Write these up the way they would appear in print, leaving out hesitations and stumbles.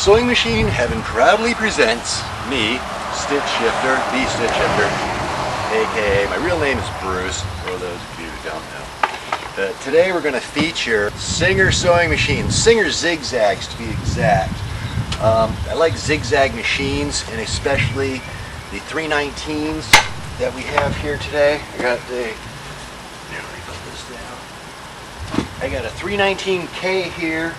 Sewing Machine Heaven proudly presents me, Stitch Shifter, the Stitch Shifter, aka my real name is Bruce, for those of you who don't know. Today we're going to feature Singer sewing machines, Singer zigzags to be exact. I like zigzag machines, and especially the 319s that we have here today. I got a 319K here,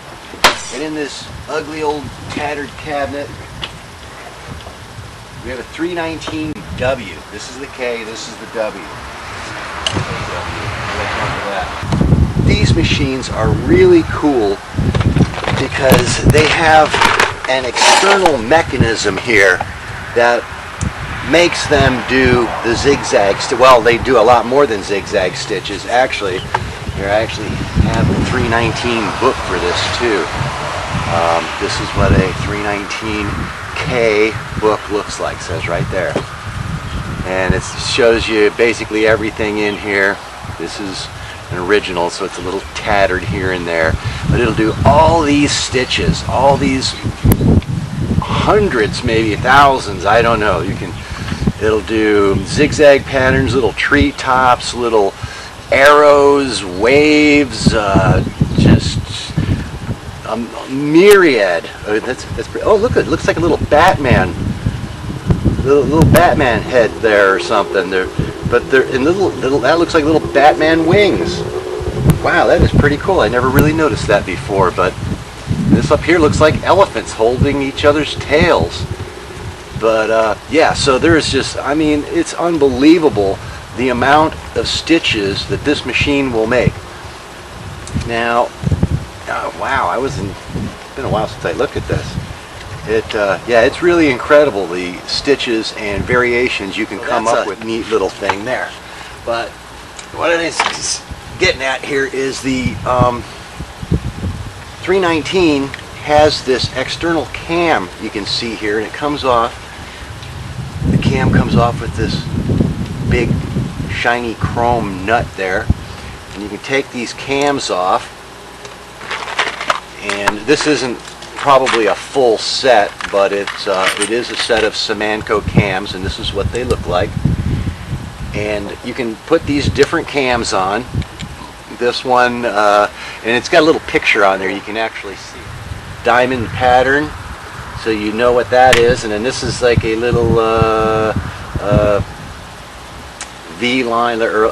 and in this ugly old tattered cabinet we have a 319W. This is the K, this is the W. These machines are really cool because they have an external mechanism here that makes them do the zigzags. Well, they do a lot more than zigzag stitches. Actually, here I actually have the 319 book for this too. This is what a 319K book looks like, says right there. And it shows you basically everything in here. This is an original, so it's a little tattered here and there. But it'll do all these stitches, all these hundreds, maybe thousands, I don't know. It'll do zigzag patterns, little tree tops, little arrows, waves, just a myriad. Oh, look! It looks like a little Batman, little Batman head there or something. But they're in little. That looks like little Batman wings. Wow, that is pretty cool. I never really noticed that before. But this up here looks like elephants holding each other's tails. But yeah, so there's just, I mean, it's unbelievable the amount of stitches that this machine will make. Now, wow, it's been a while since I looked at this. Yeah, it's really incredible, the stitches and variations you can come up with. Neat little thing there. But what it is getting at here is the 319 has this external cam you can see here, and it comes off. The cam comes off with this big shiny chrome nut there, and you can take these cams off. And this isn't probably a full set, but it is a set of Semanco cams, and this is what they look like. And you can put these different cams on. This one, and it's got a little picture on there. You can actually see diamond pattern, so you know what that is. And then this is like a little V line, or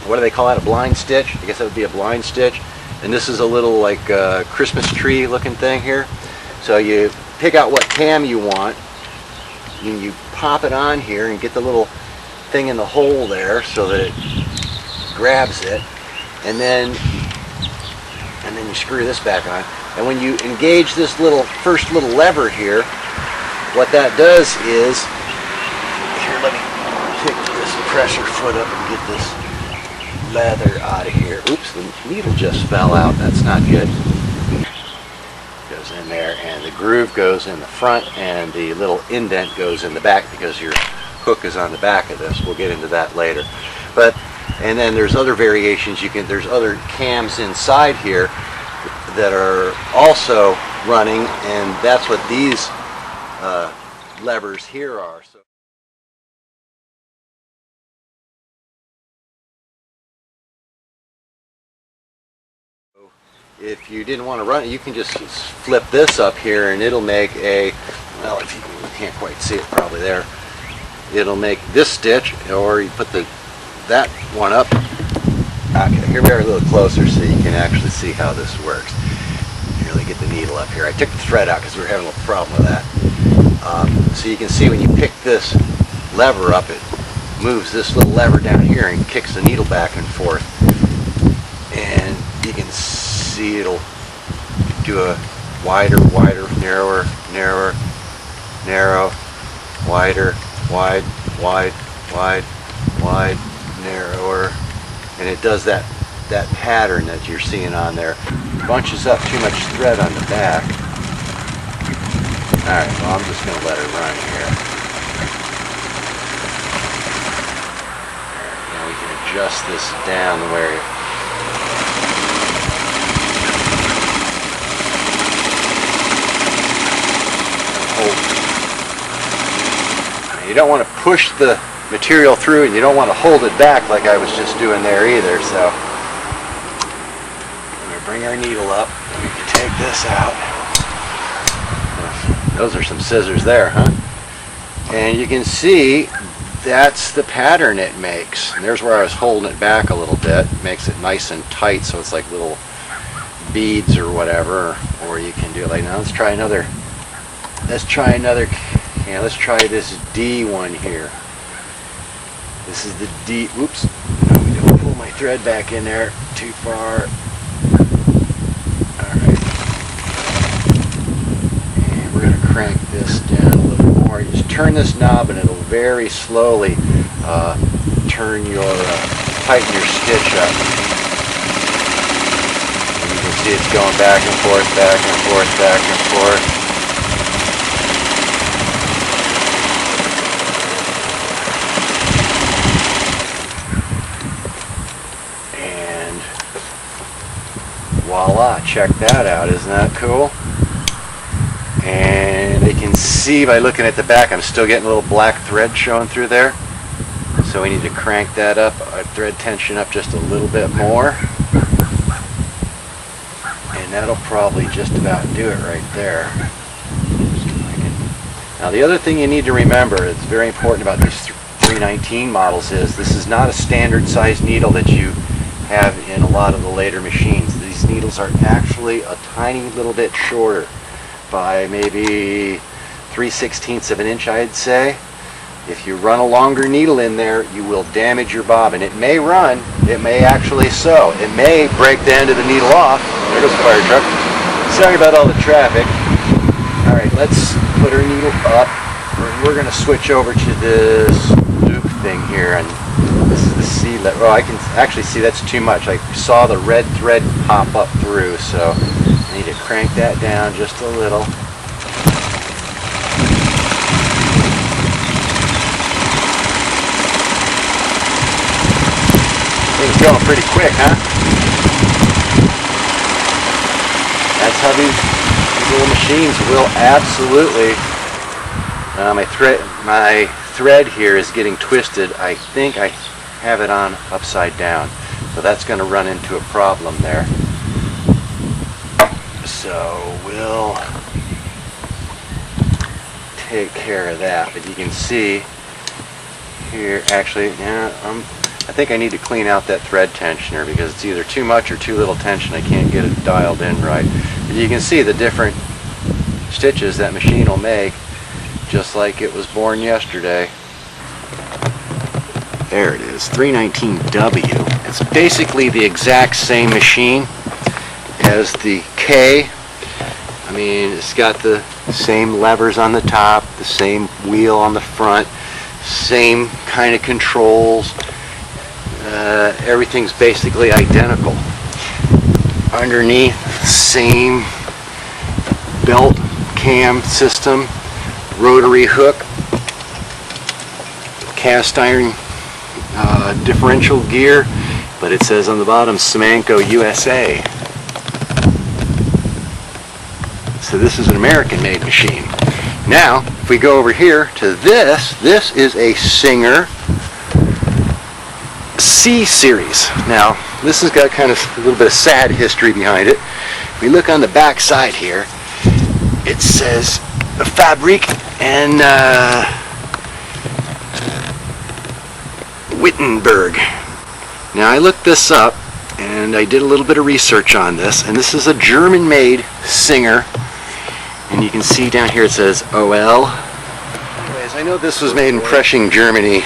what do they call that? A blind stitch? I guess that would be a blind stitch. And this is a little like Christmas tree looking thing here. So you pick out what cam you want, and you pop it on here and get the little thing in the hole there so that it grabs it, and then you screw this back on. And when you engage this first little lever here, what that does is, here, let me pick this pressure foot up and get this leather out of here. Oops, the needle just fell out. That's not good. Goes in there, and the groove goes in the front, and the little indent goes in the back because your hook is on the back of this. We'll get into that later. And then there's other variations. There's other cams inside here that are also running, and that's what these levers here are. So if you didn't want to run it, you can just flip this up here, and it'll make a, well, if you can't quite see it probably there, it'll make this stitch, or you put that one up. Okay, here we are a little closer so you can actually see how this works. You really get the needle up here. I took the thread out because we were having a little problem with that. So you can see when you pick this lever up, it moves this little lever down here and kicks the needle back and forth. And you can see it'll do a wider, narrower, narrow, wider, wide, narrower. And it does that pattern that you're seeing on there. Bunches up too much thread on the back. Alright, well, I'm just going to let it run here. Now we can adjust this down where don't want to push the material through, and you don't want to hold it back like I was just doing there either. So I'm going to bring our needle up. We can take this out. Those are some scissors there, huh? And you can see that's the pattern it makes. And there's where I was holding it back a little bit. It makes it nice and tight, so it's like little beads or whatever. Or you can do it like, now let's try another. Let's try this D one here. This is the D. Oops. No, we don't pull my thread back in there too far. Alright. And we're going to crank this down a little more. You just turn this knob and it'll very slowly tighten your stitch up. And you can see it's going back and forth, back and forth, back and forth. Voila, check that out, isn't that cool? And you can see by looking at the back, I'm still getting a little black thread showing through there. So we need to crank that up, our thread tension up just a little bit more. And that'll probably just about do it right there. Now the other thing you need to remember, it's very important about these 319 models, is this is not a standard size needle that you have in a lot of the later machines. These needles are actually a tiny little bit shorter by maybe 3/16 of an inch, I'd say. If you run a longer needle in there, you will damage your bobbin. It may run, it may actually sew, it may break the end of the needle off. There goes the fire truck. Sorry about all the traffic. Alright, let's put our needle up. We're going to switch over to this loop thing here, and this is the C level. Oh, I can actually see that's too much. I saw the red thread pop up through, so I need to crank that down just a little. It's going pretty quick, huh? That's how these little machines will absolutely. My thread here is getting twisted. I think I have it on upside down, so that's going to run into a problem there. So we'll take care of that. But you can see here, actually, yeah, I think I need to clean out that thread tensioner because it's either too much or too little tension. I can't get it dialed in right. But you can see the different stitches that machine will make, just like it was born yesterday. There it is, 319W. It's basically the exact same machine as the K. I mean, it's got the same levers on the top, the same wheel on the front, same kind of controls. Everything's basically identical. Underneath, same belt cam system, rotary hook, cast iron differential gear, but it says on the bottom Semanco USA. So this is an American-made machine. Now, if we go over here to this is a Singer C series. Now, this has got kind of a little bit of sad history behind it. If we look on the back side here, it says Fabrique and Wittenberg. Now, I looked this up and I did a little bit of research on this, and this is a German-made Singer, and you can see down here it says OL. Anyways, I know this was made in Prešing, Germany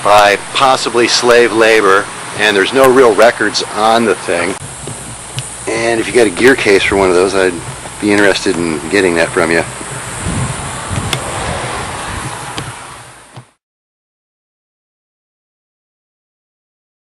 by possibly slave labor, and there's no real records on the thing. And if you got a gear case for one of those, I'd be interested in getting that from you.